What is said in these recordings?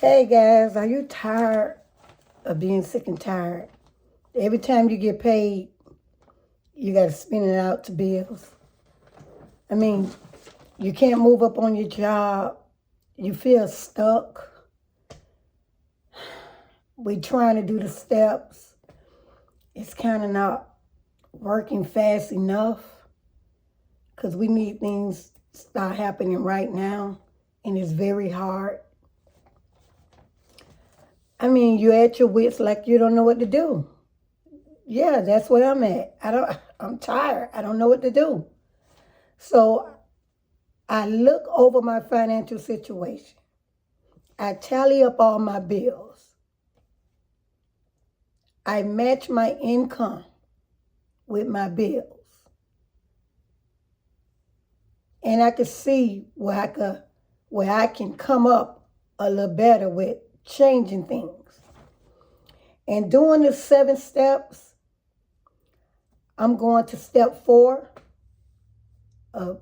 Hey guys, are you tired of being sick and tired? Every time you get paid, you got to spend it out to bills. I mean, you can't move up on your job. You feel stuck. We trying to do the steps. It's kind of not working fast enough because we need things to start happening right now, and it's very hard. I mean, you're at your wits like you don't know what to do. Yeah, that's where I'm at. I'm tired. I don't know what to do. So I look over my financial situation. I tally up all my bills. I match my income with my bills. And I can see where I can come up a little better with changing things. And doing the 7 steps, I'm going to step 4 of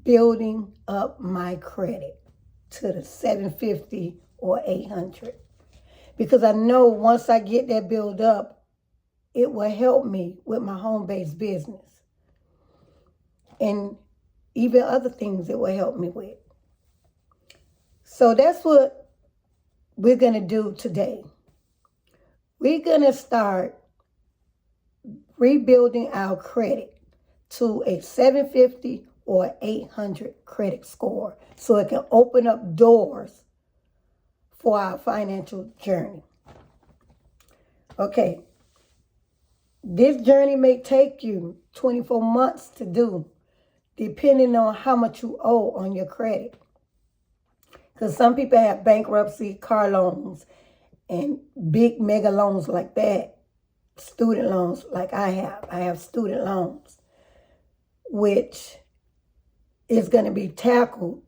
building up my credit to the 750 or 800. Because I know once I get that build up, it will help me with my home-based business. And even other things it will help me with. So that's what we're going to do today. We're going to start rebuilding our credit to a 750 or 800 credit score so it can open up doors for our financial journey. Okay, this journey may take you 24 months to do, depending on how much you owe on your credit. Because some people have bankruptcy, car loans, and big mega loans like that. Student loans like I have. I have student loans, which is going to be tackled.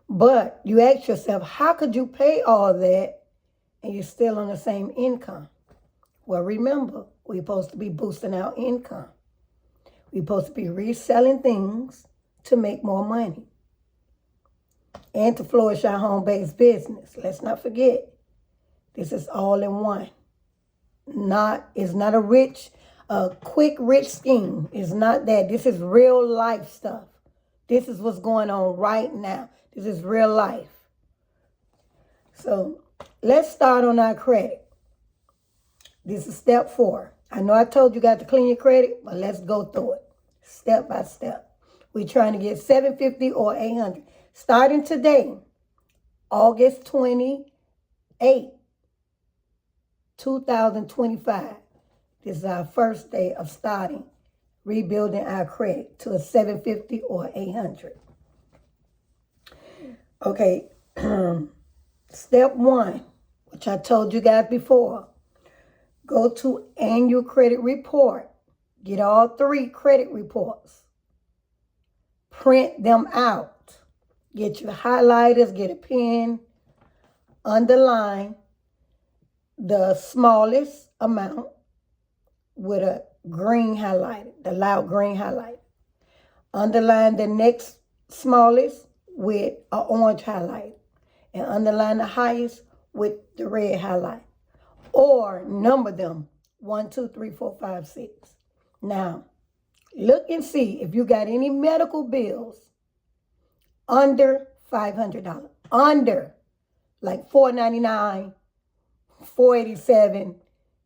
But you ask yourself, how could you pay all that and you're still on the same income? Well, remember, we're supposed to be boosting our income. We're supposed to be reselling things to make more money and to flourish our home-based business. Let's not forget, this is all in one. It's not a quick rich scheme. It's not that. This is real life stuff. This is what's going on right now. This is real life. So let's start on our credit. This is step 4. I know I told you got to clean your credit, but let's go through it step by step. We're trying to get 750 or 800. Starting today, August 28, 2025. This is our first day of starting rebuilding our credit to a 750 or 800. Okay, step 1, which I told you guys before. Go to annual credit report. Get all 3 credit reports. Print them out. Get your highlighters, get a pen. Underline the smallest amount with a green highlighter, the loud green highlighter. Underline the next smallest with an orange highlighter. And underline the highest with the red highlight. Or number them 1, 2, 3, 4, 5, 6. Now, look and see if you got any medical bills under $500. Under, like $499, $487.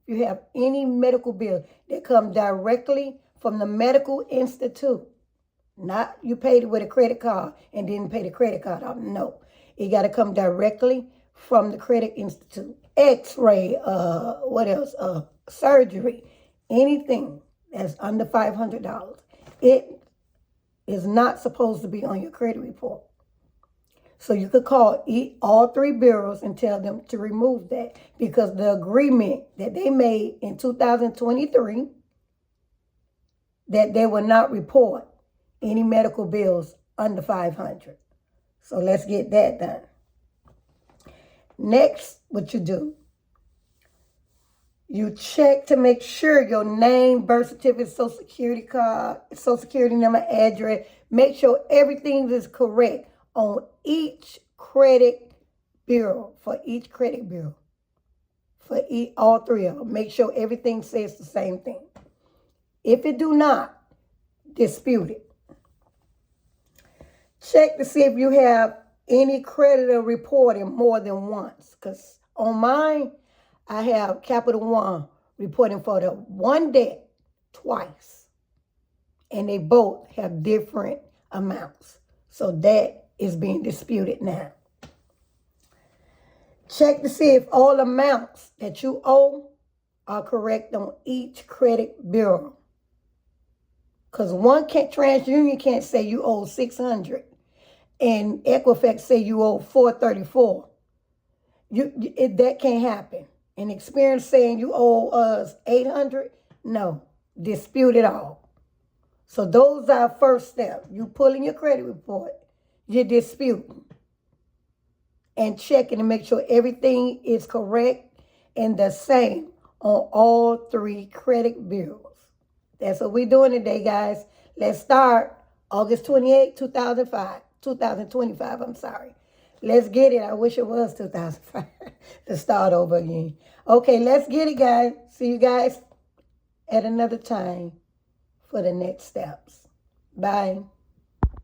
If you have any medical bill that come directly from the medical institute, not you paid it with a credit card and didn't pay the credit card off. No, it got to come directly from the credit institute. X-ray, what else? Surgery, anything that's under $500. It is not supposed to be on your credit report. So you could call all 3 bureaus and tell them to remove that because the agreement that they made in 2023 that they will not report any medical bills under $500. So let's get that done. Next, what you do, you check to make sure your name, birth certificate, social security card, social security number, address, make sure everything is correct on each credit bureau, for each credit bureau, for all three of them. Make sure everything says the same thing. If it do not, dispute it. Check to see if you have any creditor reporting more than once. Because on mine, I have Capital One reporting for the one debt twice. And they both have different amounts. So that is being disputed now. Check to see if all amounts that you owe are correct on each credit bureau. Because TransUnion can't say you owe $600 and Equifax say you owe $434. That can't happen. And Experian saying you owe us $800, no, dispute it all. So those are first steps. You pulling your credit report, you're disputing, and checking to make sure everything is correct and the same on all three credit bureaus. That's what we're doing today, guys. Let's start August 28, 2025, I'm sorry. Let's get it. I wish it was 2005 to start over again. Okay, let's get it, guys. See you guys at another time for the next steps. Bye.